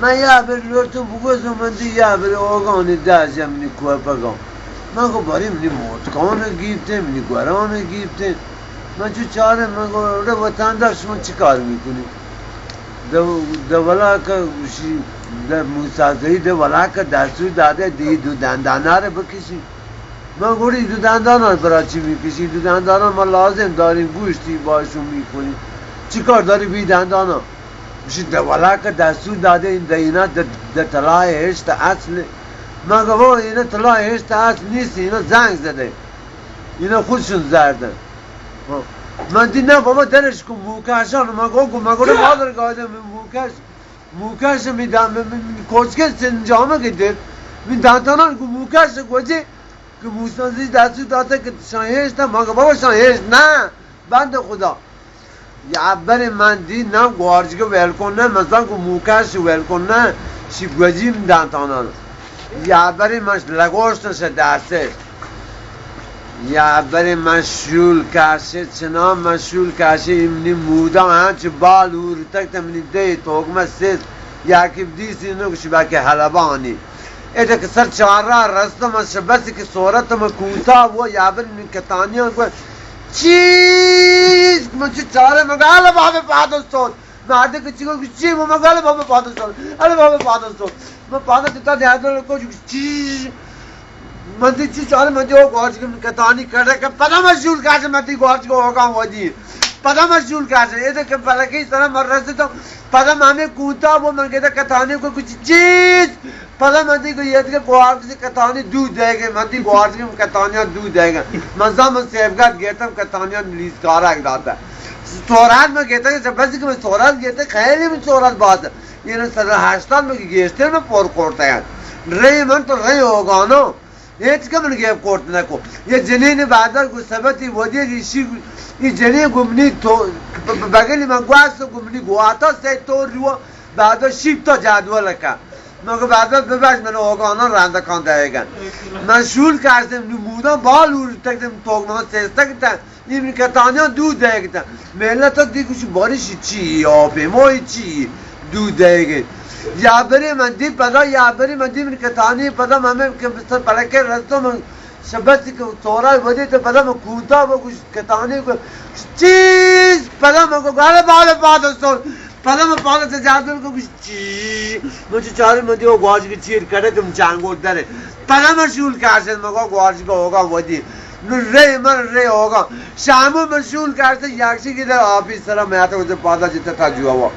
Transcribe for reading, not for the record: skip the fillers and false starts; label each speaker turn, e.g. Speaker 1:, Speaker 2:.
Speaker 1: من یا بر لورتون بگوزم من دی یا بر آگانی دازم منی کوه پگم من گو باری منی موتکانه گیبته منی گورانه گیبته من چو چاره من گو رو وطندار شما چی کار میکنی دولا که موسازهی دولا که دستور داده دی دو دندانه رو بکشی من گوری دو دندانه رو برای چی میکشی دو دندانه ما لازم داریم گوشتی باشون میکنی چی کار داری بی دندانه بشی دولا که دستور داده این دینا در طلای هشت اصل من گو اینا طلای هشت اصل نیست اینا زنگ زده اینا خودشون زردن من دیدم بابا درش کن موکشان من گو مادر گاهده موکش میدم کوچکه سنجامه گدید من دانتانان گو موکش گوچه که موسازی دستور داده که شایشت من گو بابا شایشت نه بند خدا یا بر من دیدم گوارجگه ویلکن نه مثلا گو موکش ویلکن نه شی گوچیم دانتانان یا بر من لگوشتش دسته یا بر مشغول کاشه چنان مشغول کاشه ایمنی مودا هنچ بال ورتک تمنی دی توگمه سیز یا که دیسی نوکشی باکی حلبانی ایده که سر چهار رستم از شبسی که صورتم کوتا و یا بر این کتانیان کوئی چیز مجھے چاره مگه حالا بابه پادستون مرده که چی کنی چی مگه حالا بابه پادستون حالا بابه پادستون من پادا دیتا دیادر کو چیز मंदी चीज चाले मंदी वो गॉर्ज के कतानी कर रहे कि पता मशहूर कैसे मंदी गॉर्ज को होगा वो जी पता मशहूर कैसे ये तो कि पता कि इस तरह मर रहे थे तो पता हमें कूता वो मंगे था कतानी को कुछ चीज पता मंदी को ये कि गॉर्ज से कतानी दूध देंगे मंदी गॉर्ज की कतानियां दूध देंगे मज़ा में सेवगात गया था कतानियां रिलीज कारा एक दाता सोराज में कहता है जब बस कि मैं सोराज कहते खैली में सोराज बात ये ना सर हास्तान में गेस्टर में पोर कोड़ता है रही मन तो रही होगा ना Hiç kabul gep kortuna ko. Ya cenine badar ko sabati wadiye rishi ये जने गुमनी तो बगली में गुआस तो गुमनी गुआता से तो रिवा बाद शिप तो जादू लगा मगर बाद बेबाज मैंने होगा ना रांदा कान देगा मशहूर कारसे मुदा बाल उड़ तक तो मगर से तक ये में कतानिया दूध देगा मेला तो दी कुछ बारिश ची पे मोई ची दूध देगा या बरे मंदी पदा या बरे मंदी में कतानी पदा हमें के पड़े के रस्तों में शब्द को तोरा वजह तो पता मैं कूदा वो कुछ कताने को चीज पता मैं को गाले बाले बात सो पता मैं पाले से जादू को कुछ चीज मुझे चार मंदी वो गॉज की चीर करे तुम चांगो डरे पता मैं शूल कैसे मैं को गॉज को होगा वही रे मर रे होगा शाम में शूल कैसे याक्षी की ऑफिस तरह मैं तो उसे पता जितना था जुआ वो